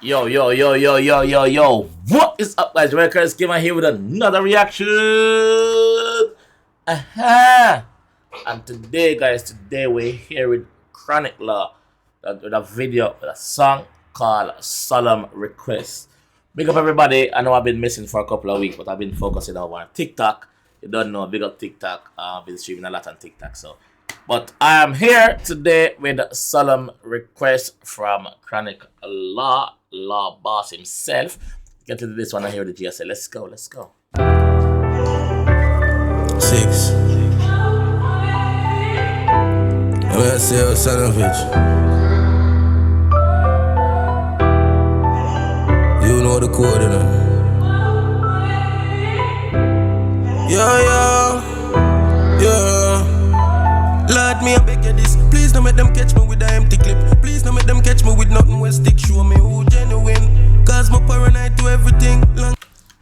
Yo. What is up, guys? JAMAICA'S here with another reaction. And today, guys, we're here with Chronic Law with a video, with a song called Solemn Request. Big up everybody. I know I've been missing for a couple of weeks, but I've been focusing on TikTok. You don't know, big up TikTok. I've been streaming a lot on TikTok, but I am here today with Solemn Request from Chronic Law boss himself. Get into this one and hear the GSA. Let's go. 6. I'm gonna say a son of bitch. You know the code, you know. Yeah. Lord, me I beg you this. Please don't make them catch me with the empty clip. Please don't make them catch me with nothing with stick. Show me who genuine. Cause my paranoid to everything.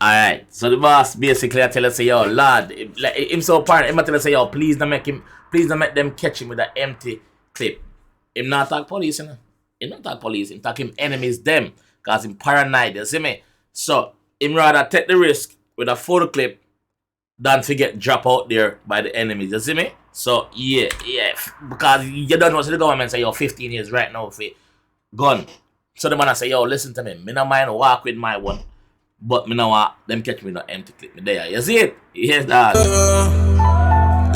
Alright, so the boss basically I tell us, say, yo, Lord, him so paranoid, him tell us, say, yo, please don't make them catch him with the empty clip. Him not talk police, you know. Him not talk police, him talk him enemies them. Cause him paranoid, you see me? So him rather take the risk with a photo clip than to get drop out there by the enemies, you see me? So yeah, because you don't know, so the government say, yo, 15 years right now for gun. So the man say, yo, listen to me, me no mind walk with my one, but me no want them catch me no empty clip me there. You see it? Yes, that.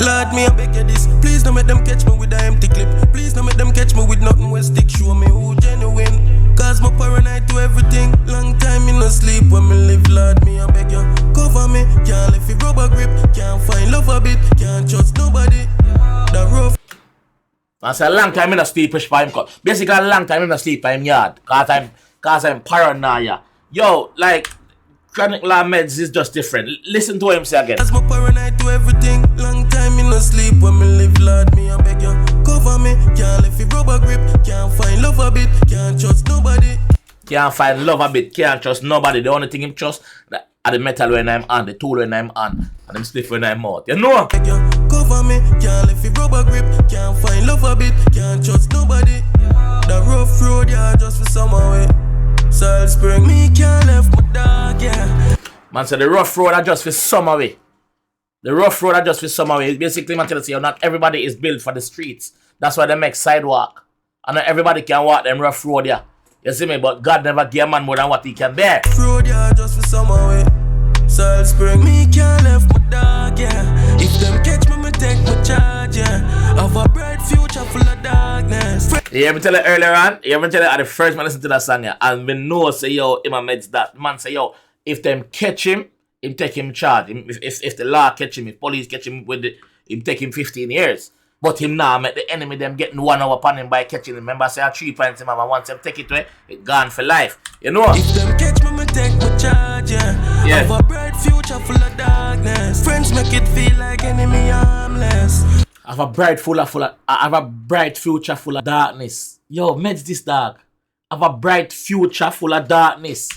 Lord, me I beg you this. Please don't make them catch me with the empty clip. Please don't make them catch me with nothing with stick. Show me who genuine. Cause my paranoid to everything. Long time in no sleep when me live. Lord, me I beg you, cover me. Can't lift it rubber grip. Can't find love a bit. Can't trust nobody. The rough. I say a long time in the sleep push by him. Basically a long time in the sleep by him yard. Cause I'm paranoia. Yo, like Chronic Law meds is just different. Listen to him say again. Cause my paranoid to everything. Long time in no sleep when me live. Lord, me I beg you, cover me. Can't lift it rubber grip. Can't find love a bit. Can't trust nobody. Can't find love a bit. Can't trust nobody. The only thing him trust are the metal when I'm on, the tool when I'm on, and them spliff when I'm out. You know? Cover me, can't lift it rubber grip, can't find love a bit, can't trust nobody. The rough road, yeah, just for summer way. Salt spring, me can't left my dog, yeah. Man said the rough road are just for summer way. The rough road are just for summer way. Basically, man tell you, not everybody is built for the streets. That's why they make sidewalk. And not everybody can walk them rough road, yeah. You see me? But God never give a man more than what he can bear. Road, yeah, just for summer way. Salt spring, me can't left my dog, yeah. If them catch me, me take my charge, yeah. Have a bright future full of darkness. You ever tell it earlier on? You ever tell it at the first man listen to that song, yeah? And we know, say, yo, him a meds that. Man say, yo, if them catch him take him charge. If the law catch him, if police catch him with it, him take him 15 years. But him now make the enemy them getting 1 hour upon him by catching him. Remember, say 3 points him have, and once them take it away, it gone for life. You know? If them catch me take my charge, yeah. Have a bright future full of darkness. Friends make it feel like enemy harmless. Have a bright future full of darkness. Yo, meds this dog. Have a bright future full of darkness.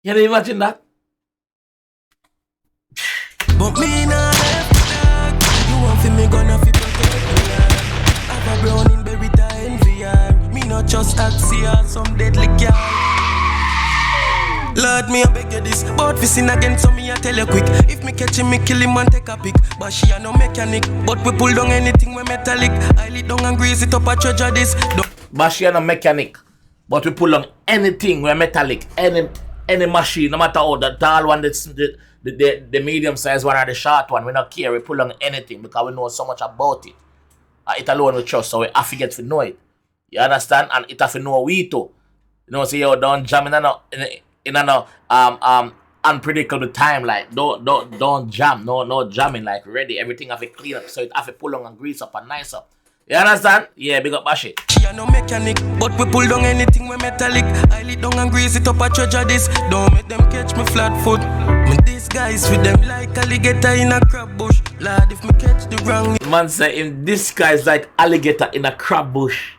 You can imagine that? But me nah left the dark. You want fi me gonna fi protect me. Have a brown in berita NVR. Me not just Axia, some deadly car. Lord, me I beg you this. But fi sin again, so me I tell you quick. If me catch him, me kill him and take a pic. But she a no mechanic. But we pull down anything we metallic. I lit down and grease it up a treasure this. But she a no mechanic. But we pull down anything we metallic. Any machine, no matter how the tall one, the medium size one or the short one, we don't care. We pull on anything because we know so much about it. It alone we trust, so we have to get to know it. You understand? And it have to know we too. You know, say, yo, don't jam in an unpredictable time. Like don't jam, no jamming. Like ready, everything have to clean up, so it have to pull on and grease up and nice up. You understand? Yeah, big up Bashi. She a no mechanic, but we pull down anything we metallic. I lit down and grease it up a treasure this. Don't make them catch me flat foot. Me disguise with them like alligator in a crab bush. Lord, if me catch the wrong man say in disguise like alligator in a crab bush.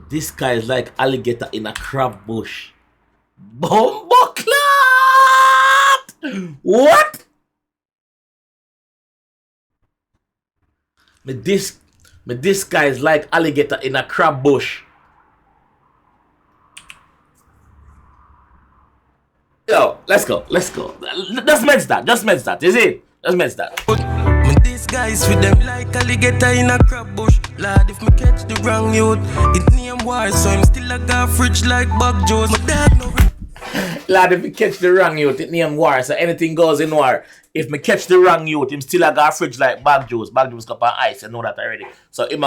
This guy is like alligator in a crab bush. Bombo clot! What? This guy is like alligator in a crab bush. Let's go. Just meds that. Is it? Just meds that. Me disguise with them like alligator in a crab bush. Lad, if me catch the wrong youth, it name war, so I'm still a got fridge like Bug Joe's. My dad know. Lad, if me catch the wrong youth, it name war, so anything goes in war. If me catch the wrong youth, him still a got fridge like Bug Joe's. Bug Joe's cup of ice, I know that already. So if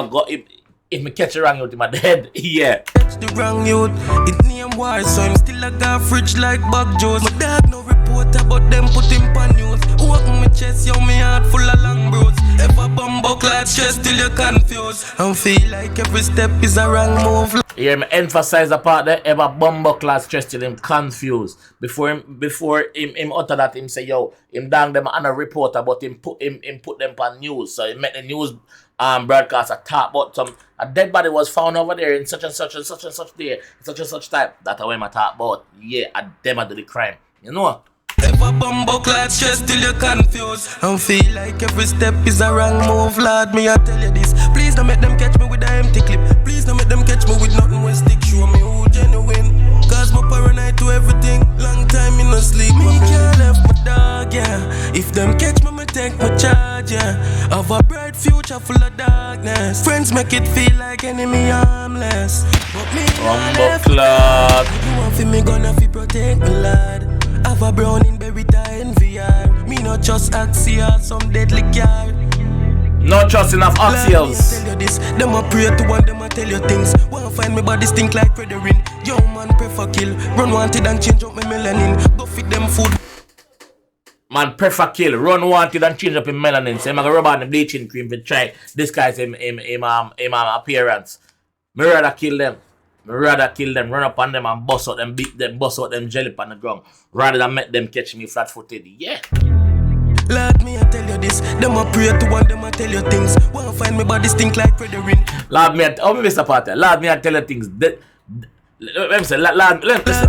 me catch the wrong youth, him a dead. Yeah. Catch the wrong youth, it name war, so I'm still a got fridge like Bug Joe's. My dad no report about them put him pan news. Open my chest, yo, me heart full of long bros. Ever bumbo clad chest till you're confused. And feel like every step is a wrong move. Yeah, me emphasize the part there. Ever bumbo class stress till him confused. Before him utter that, him say, yo, him dang them on a reporter, but him put them on news. So he make the news broadcast a talk about a dead body was found over there in such and such and such and such day, such and such time. That's what I talk about. Yeah, them do the crime. You know? Ever bumbo clad chest till you're confused. And feel like every step is a wrong move. Lord, me I tell you this. Please don't make them catch me with a empty clip. Please don't make them catch me with nothing when stick. Show me who genuine. Cause my paranoid to everything. Long time in no sleep. Me can't left my dog, yeah. If them catch me, me take my charge, yeah. Have a bright future full of darkness. Friends make it feel like enemy harmless. But me not left. You want for me gonna fi protect me, lad. Have a brown in Berita and VR. Me not just Axia, some deadly car. Not just enough axials. Tell you this, them a pray to one, them a tell you things. Wanna find me body stink like Frederick. Yo man prefer kill, run wanted and change up my melanin. Go feed them food. Man prefer kill, run wanted and change up in melanin. So I'm gonna rub on the bleaching cream to try disguise him appearance. Me rather kill them. Run up on them and bust out them, beat them, bust out them jelly on the ground, rather than make them catch me flat-footed. Yeah. Lord, me I tell you this, them a pray to one, them a tell you things. Wanna find me body stink like Frederick. Lord, me I tell you things. Let me say, Lord,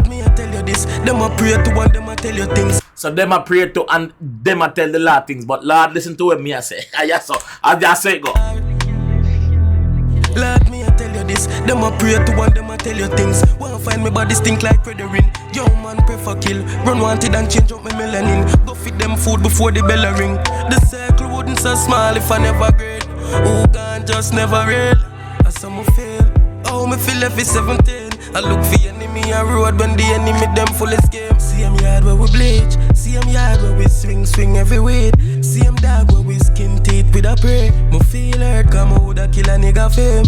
me I tell you this, them a pray to one, them a tell you things. So them a pray to and them a tell the Lord things, but Lord, listen to what me I say. So I just say go. Lord, me I tell you this, them a pray to one, them a tell you things. Wanna find me body stink like Frederick. Yo man prefer kill, run wanted and change up my melanin. Go feed them food before the bell ring. The circle wouldn't so small if I never grade. Who gone just never real. I saw me fail, oh me feel every 17. I look for enemy a road when the enemy them full escape. See them yard where we bleach, see them yard where we swing every weed. See them dog where we skin teeth with a prey. Me feel hurt come out a kill a nigga fame.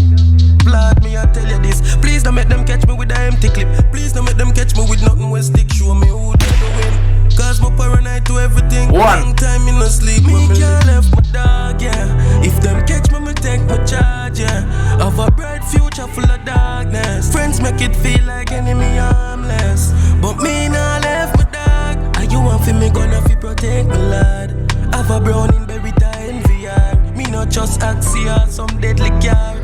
Blood me I tell you this, please don't make them catch me with a empty clip. Please don't make them catch me with nothing when stick. Show me who genuine. Cause my paranoid to everything. Long time in no sleep. Me can't left my dog, yeah. If them catch me, me take my charge, yeah. Have a bright future full of darkness. Friends make it feel like enemy harmless. But me not left my dog. Are you want for me gonna fi protect me, lad? Have a brown in Berita and VR. Me not just Axia, some deadly car.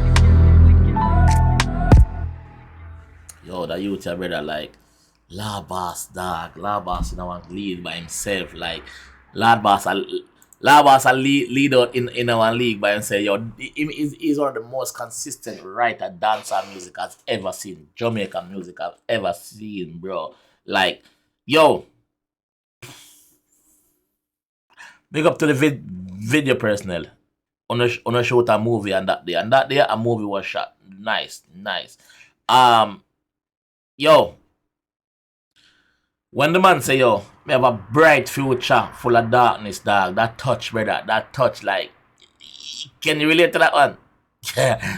Yo, that youth brother like La Boss dog. La Boss, you know, want lead by himself. Like La Boss a lead out in our league by himself. Yo, he's one of the most consistent writer dancer music I've ever seen. Jamaican music I've ever seen, bro. Like, yo, big up to the video personnel. On a shoot a movie and that day. And that day a movie was shot. Nice. Yo, when the man say, yo, me have a bright future full of darkness, dog. That touch, brother. That touch, like, can you relate to that one?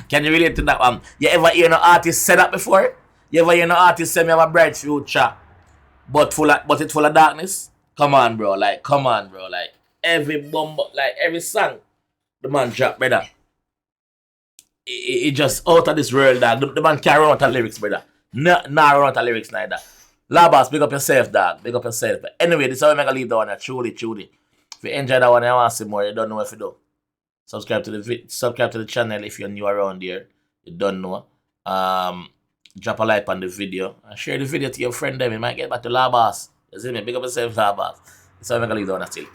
Can you relate to that one? You ever hear no artist say that before? You ever hear no artist say me have a bright future, but it's full of darkness? Come on, bro. Like, every every song the man drop, brother. It just out of this world, dog. The man can't run out of lyrics, brother. Nah, run out of lyrics neither. Labas, big up yourself, dog. Big up yourself. But anyway, this is how I'm going to leave that one here. Truly. If you enjoy that one and you want to see more, you don't know what to do. Subscribe to the channel if you're new around here. You don't know. Drop a like on the video. And share the video to your friend them. You might get back to Labas. You see me? Big up yourself, Labas. This is how I'm going to leave that one here still.